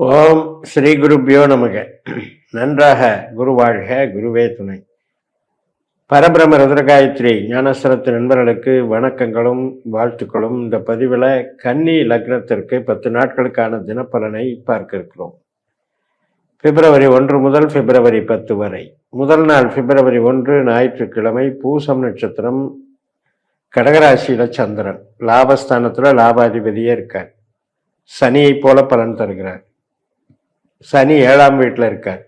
ஓம் ஸ்ரீ குருப்பியோ நமக. நன்றாக குரு வாழ்க, குருவே துணை. பரபிரம ருத்ரகாயத்ரி ஞானஸ்வரத்து நண்பர்களுக்கு வணக்கங்களும் வாழ்த்துக்களும். இந்த பதிவில் கன்னி லக்னத்திற்கு 10 நாட்களுக்கான தினப்பலனை பார்க்க இருக்கிறோம். பிப்ரவரி 1 முதல் பிப்ரவரி 10 வரை. முதல் நாள் பிப்ரவரி 1 ஞாயிற்றுக்கிழமை, பூசம் நட்சத்திரம், கடகராசியில சந்திரன், லாபஸ்தானத்துல லாபாதிபதியே இருக்கார். சனியை போல பலன் தருகிறார். சனி 7ஆம் வீட்டில் இருக்கார்.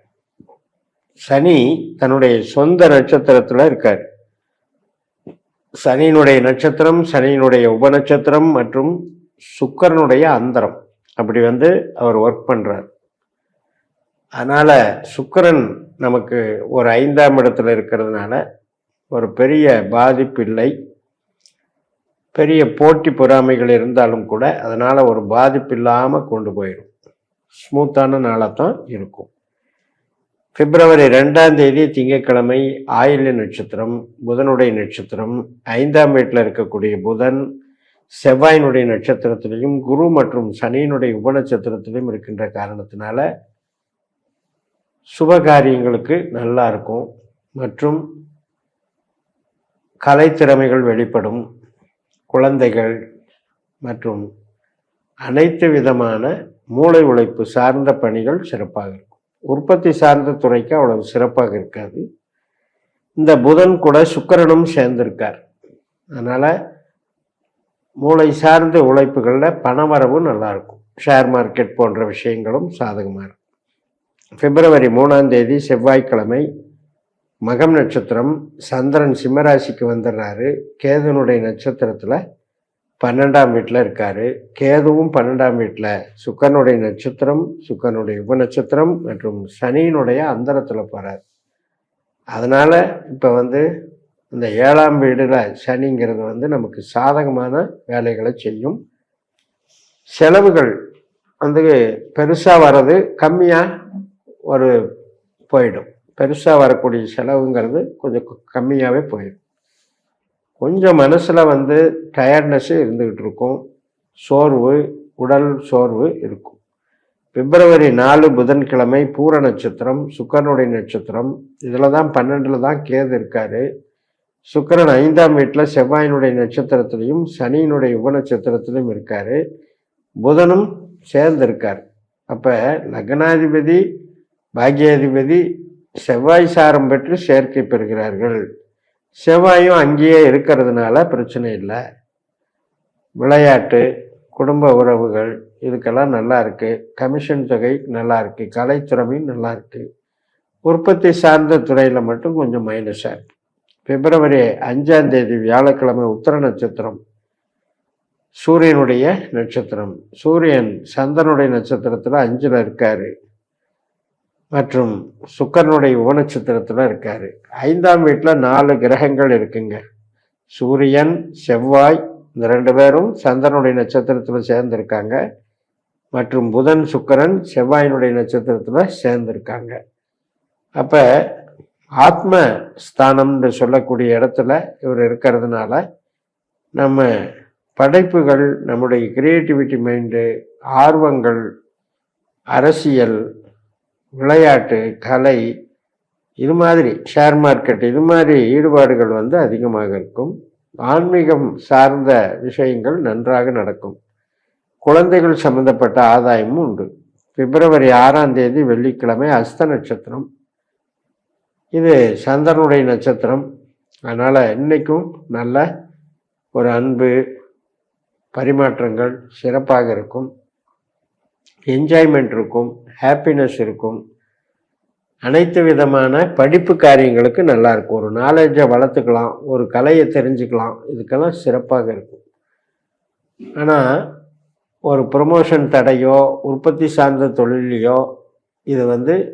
சனி தன்னுடைய சொந்த நட்சத்திரத்தில் இருக்கார். சனியினுடைய நட்சத்திரம், சனியினுடைய உபநட்சத்திரம் மற்றும் சுக்கிரனுடைய அந்தரம் அப்படி அவர் ஒர்க் பண்றார். அதனால சுக்கிரன் நமக்கு ஒரு 5ஆம் இடத்துல இருக்கிறதுனால ஒரு பெரிய பாதிப்பு இல்லை. பெரிய போட்டி பொறாமைகள் இருந்தாலும் கூட அதனால ஒரு பாதிப்பு இல்லாமல் கொண்டு போயிடும். ஸ்மூத்தான நாளாகத்தான் இருக்கும். பிப்ரவரி 2ஆம் தேதி திங்கட்கிழமை, ஆயில்ய நட்சத்திரம், புதனுடைய நட்சத்திரம். 5ஆம் வீட்டில் இருக்கக்கூடிய புதன் செவ்வாயினுடைய நட்சத்திரத்திலையும் குரு மற்றும் சனியினுடைய உபநட்சத்திரத்திலையும் இருக்கின்ற காரணத்தினால சுப காரியங்களுக்கு நல்லா இருக்கும். மற்றும் கலைத்திறமைகள் வெளிப்படும். குழந்தைகள் மற்றும் அனைத்து விதமான மூளை உழைப்பு சார்ந்த பணிகள் சிறப்பாக இருக்கும். உற்பத்தி சார்ந்த துறைக்கு அவ்வளவு சிறப்பாக இருக்காது. இந்த புதன் கூட சுக்கிரனும் சேர்ந்திருக்கார். அதனால மூளை சார்ந்த உழைப்புகளில் பணவரவு நல்லா இருக்கும். ஷேர் மார்க்கெட் போன்ற விஷயங்களும் சாதகமாக இருக்கும். பிப்ரவரி 3ஆம் தேதி செவ்வாய்க்கிழமை, மகம் நட்சத்திரம், சந்திரன் சிம்மராசிக்கு வந்துடுறாரு. கேதுனுடைய நட்சத்திரத்தில் 12ஆம் வீட்டில் இருக்காரு. கேதுவும் 12ஆம் வீட்டில், சுக்கரனுடைய நட்சத்திரம், சுக்கரனுடைய உபநட்சத்திரம் மற்றும் சனியினுடைய அந்தரத்தில் போகிறார். அதனால் இப்போ இந்த 7ஆம் வீடில் சனிங்கிறது நமக்கு சாதகமான வேலைகளை செய்யும். செலவுகள் பெருசாக வர்றது கம்மியாக போயிடும். பெருசாக வரக்கூடிய செலவுங்கிறது கொஞ்சம் கம்மியாகவே போயிடும். கொஞ்சம் மனசில் டயர்ட்னஸ் இருந்துக்கிட்டு இருக்கும். சோர்வு, உடல் சோர்வு இருக்கும். பிப்ரவரி 4 புதன்கிழமை, பூர நட்சத்திரம், சுக்கரனுடைய நட்சத்திரம். இதில் தான் 12ல் தான் கேது இருக்காரு. சுக்கரன் 5ஆம் வீட்டில் செவ்வாயினுடைய நட்சத்திரத்திலையும் சனியினுடைய உபநட்சத்திரத்திலையும் இருக்காரு. புதனும் சேர்ந்திருக்கார். அப்போ லக்னாதிபதி, பாக்யாதிபதி செவ்வாய் சாரம் பெற்று சேர்க்கை பெறுகிறார்கள். செவ்வாயும் அங்கேயே இருக்கிறதுனால பிரச்சனை இல்லை. விளையாட்டு, குடும்ப உறவுகள் இதுக்கெல்லாம் நல்லா இருக்கு. கமிஷன் தொகை நல்லா இருக்கு. கலைத்திறமையும் நல்லா இருக்கு. உற்பத்தி சார்ந்த துறையில் மட்டும் கொஞ்சம் மைனஸாக இருக்கு. பிப்ரவரி 5ஆம் தேதி வியாழக்கிழமை, உத்திர நட்சத்திரம், சூரியனுடைய நட்சத்திரம். சூரியன் சந்திரனுடைய நட்சத்திரத்தில் 5ல் இருக்காரு மற்றும் சுக்கரனுடைய உபநட்சத்திரத்தில் இருக்காரு. 5ஆம் வீட்டில் 4 கிரகங்கள் இருக்குங்க. சூரியன், செவ்வாய், இந்த 2 பேரும் சந்திரனுடைய நட்சத்திரத்தில் சேர்ந்திருக்காங்க. மற்றும் புதன், சுக்கரன் செவ்வாயினுடைய நட்சத்திரத்தில் சேர்ந்திருக்காங்க. அப்போ ஆத்ம ஸ்தானம்னு சொல்லக்கூடிய இடத்துல இவர் இருக்கிறதுனால நம்ம படைப்புகள், நம்முடைய கிரியேட்டிவிட்டி மைண்டு, ஆர்வங்கள், அரசியல், விளையாட்டு, கலை, இது மாதிரி ஷேர் மார்க்கெட், இது மாதிரி ஈடுபாடுகள் அதிகமாக இருக்கும். ஆன்மீகம் சார்ந்த விஷயங்கள் நன்றாக நடக்கும். குழந்தைகள் சம்பந்தப்பட்ட ஆதாயமும் உண்டு. பிப்ரவரி 6ஆம் தேதி வெள்ளிக்கிழமை, அஸ்த நட்சத்திரம். இது சந்திரனுடைய நட்சத்திரம். அதனால் இன்னைக்கும் நல்ல ஒரு அன்பு பரிமாற்றங்கள் சிறப்பாக இருக்கும். என்ஜாய்மெண்ட் இருக்கும். ஹாப்பினஸ் இருக்கும். அனைத்து விதமான படிப்பு காரியங்களுக்கு நல்லா இருக்கும். ஒரு நாலேஜை வளர்த்துக்கலாம், ஒரு கலையை தெரிஞ்சுக்கலாம். இதுக்கெல்லாம் சிறப்பாக இருக்கும். ஆனால் ஒரு ப்ரொமோஷன் தடையோ, உற்பத்தி சார்ந்த தொழிலையோ இது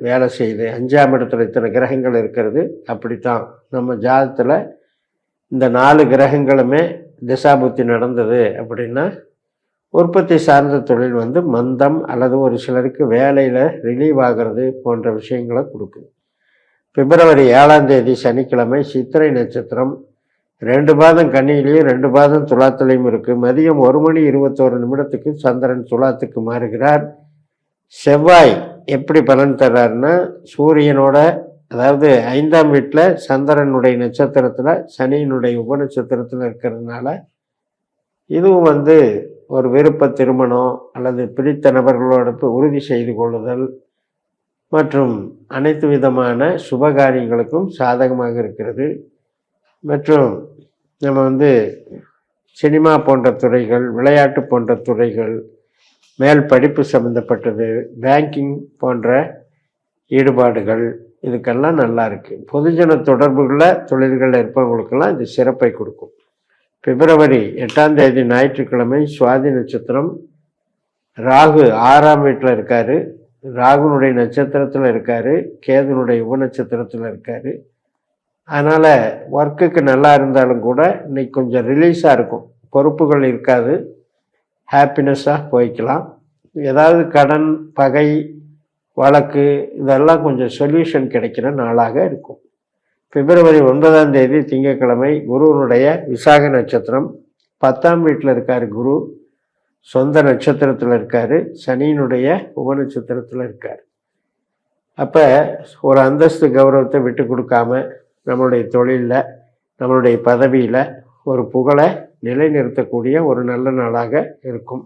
வேலை செய்யுது. 5ஆம் இடத்துல இத்தனை கிரகங்கள் இருக்கிறது. அப்படித்தான் நம்ம ஜாதகத்தில் இந்த 4 கிரகங்களுமே திசாபுத்தி நடந்தது அப்படின்னா உற்பத்தி சார்ந்த தொழில் மந்தம் அல்லது ஒரு சிலருக்கு வேலையில் ரிலீவ் ஆகிறது போன்ற விஷயங்களை கொடுக்குது. பிப்ரவரி 7ஆம் தேதி சனிக்கிழமை, சித்திரை நட்சத்திரம், 2 பாதம் கன்னியிலையும் 2 பாதம் துலாத்திலையும் இருக்குது. மதியம் 1 மணி 21 நிமிடத்துக்கு சந்திரன் துலாத்துக்கு மாறுகிறார். செவ்வாய் எப்படி பலன் தர்றாருன்னா, சூரியனோட அதாவது 5ஆம் வீட்டில் சந்திரனுடைய நட்சத்திரத்தில் சனியினுடைய உபநட்சத்திரத்தில் இருக்கிறதுனால இதுவும் வந்து ஒரு விருப்ப திருமணம் அல்லது பிடித்த நபர்களோடு உறுதி செய்து கொள்ளுதல் மற்றும் அனைத்து விதமான சுபகாரியங்களுக்கும் சாதகமாக இருக்கிறது. மற்றும் நம்ம வந்து சினிமா போன்ற துறைகள், விளையாட்டு போன்ற துறைகள், மேல் படிப்பு சம்மந்தப்பட்டது, பேங்கிங் போன்ற ஈடுபாடுகள் இதுக்கெல்லாம் நல்லா இருக்குது. பொதுஜன தொடர்புகளில் தொழில்கள் இருப்பவங்களுக்கெல்லாம் இது சிறப்பை கொடுக்கும். பிப்ரவரி 8ஆம் தேதி ஞாயிற்றுக்கிழமை சுவாதி நட்சத்திரம், ராகு 6ஆம் வீட்டில் இருக்கார், ராகுனுடைய நட்சத்திரத்தில் இருக்கார், கேதுனுடைய உபநட்சத்திரத்தில் இருக்கார். அதனால் ஒர்க்குக்கு நல்லா இருந்தாலும் கூட இன்னைக்கு கொஞ்சம் ரிலீஸாக இருக்கும், பொறுப்புகள் இருக்காது, ஹாப்பினஸ்ஸாக போய்க்கலாம். ஏதாவது கடன், பகை, வழக்கு இதெல்லாம் கொஞ்சம் சொல்யூஷன் கிடைக்கிற நாளாக இருக்கும். பிப்ரவரி 9ஆம் தேதி திங்கட்கிழமை குருவனுடைய விசாக நட்சத்திரம், 10ஆம் வீட்டில் இருக்கார் குரு, சொந்த நட்சத்திரத்தில் இருக்கார், சனியினுடைய உபநட்சத்திரத்தில் இருக்கார். அப்போ ஒரு அந்தஸ்து கௌரவத்தை விட்டு கொடுக்காம நம்மளுடைய தொழிலில், நம்மளுடைய பதவியில் ஒரு புகழை நிலைநிறுத்தக்கூடிய ஒரு நல்ல நாளாக இருக்கும்.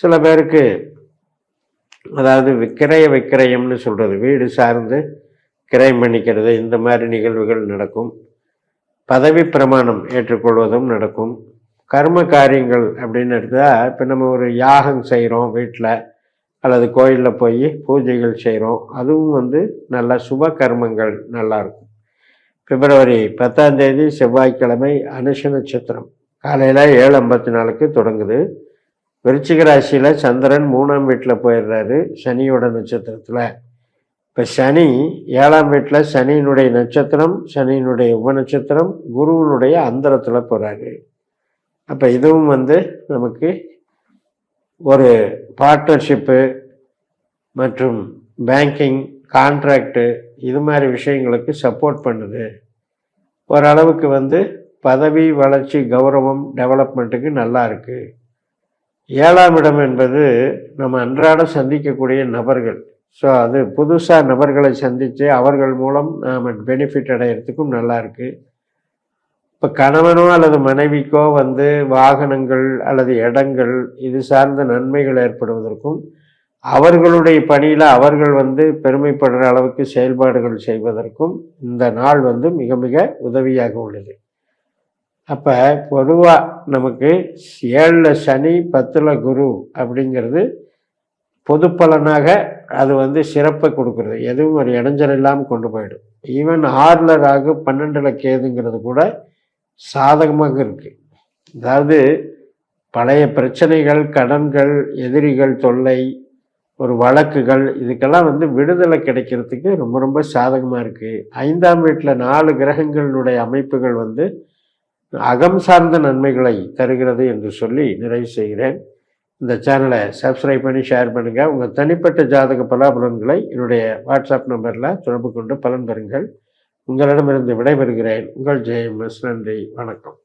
சில பேருக்கு அதாவது விக்கிரயம்னு சொல்கிறது, வீடு சார்ந்து கிரயம் பண்ணிக்கிறது, இந்த மாதிரி நிகழ்வுகள் நடக்கும். பதவி பிரமாணம் ஏற்றுக்கொள்வதும் நடக்கும். கர்ம காரியங்கள் அப்படின்னு எடுத்தால், இப்போ நம்ம ஒரு யாகம் செய்கிறோம் வீட்டில் அல்லது கோயிலில் போய் பூஜைகள் செய்கிறோம், அதுவும் வந்து நல்ல சுப கர்மங்கள் நல்லாயிருக்கும். பிப்ரவரி 10ஆம் தேதி செவ்வாய்க்கிழமை அனுஷ நட்சத்திரம் காலையில் 7:54 தொடங்குது. விருச்சிக ராசியில் சந்திரன் 3ஆம் வீட்டில் போயிடுறாரு சனியோட நட்சத்திரத்தில். இப்போ சனி 7ஆம் வீட்டில் சனியினுடைய நட்சத்திரம், சனியினுடைய உபநட்சத்திரம், குருவனுடைய அந்தரத்தில் போகிறாரு. அப்போ இதுவும் வந்து நமக்கு ஒரு பார்ட்னர்ஷிப்பு மற்றும் பேங்கிங், கான்ட்ராக்டு இது மாதிரி விஷயங்களுக்கு சப்போர்ட் பண்ணுது. ஓரளவுக்கு வந்து பதவி வளர்ச்சி, கௌரவம், டெவலப்மெண்ட்டுக்கு நல்லா இருக்குது. 7ஆம் இடம் என்பது நம்ம அன்றாட சந்திக்கக்கூடிய நபர்கள். ஸோ அது புதுசாக நபர்களை சந்தித்து அவர்கள் மூலம் நாம் பெனிஃபிட் அடையிறதுக்கும் நல்லா இருக்குது. இப்போ கணவனோ அல்லது மனைவிக்கோ வந்து வாகனங்கள் அல்லது இடங்கள் இது சார்ந்த நன்மைகள் ஏற்படுவதற்கும், அவர்களுடைய பணியில் அவர்கள் வந்து பெருமைப்படுற அளவுக்கு செயல்பாடுகள் செய்வதற்கும் இந்த நாள் வந்து மிக மிக உதவியாக உள்ளது. அப்போ பொதுவாக நமக்கு 7ல் சனி 10ல் குரு அப்படிங்கிறது பொது பலனாக அது வந்து சிறப்பை கொடுக்குறது, எதுவும் ஒரு இடைஞ்சல் இல்லாமல் கொண்டு போயிடும். ஈவன் 6ல் ராகு 12ல் கேதுங்கிறது கூட சாதகமாக இருக்குது. அதாவது பழைய பிரச்சனைகள், கடன்கள், எதிரிகள் தொல்லை, ஒரு வழக்குகள் இதுக்கெல்லாம் வந்து விடுதலை கிடைக்கிறதுக்கு ரொம்ப ரொம்ப சாதகமாக இருக்குது. 5ஆம் வீட்டில் 4 கிரகங்களுடைய அமைப்புகள் வந்து அகம் சார்ந்த நன்மைகளை தருகிறது என்று சொல்லி நிறைவு செய்கிறேன். இந்த சேனலை சப்ஸ்கிரைப் பண்ணி ஷேர் பண்ணுங்கள். உங்கள் தனிப்பட்ட ஜாதக பலாபலன்களை என்னுடைய வாட்ஸ்அப் நம்பரில் தொடர்பு கொண்டு பலன் பெறுங்கள். உங்களிடமிருந்து விடைபெறுகிறேன். உங்கள் ஜெயம்எஸ். நன்றி, வணக்கம்.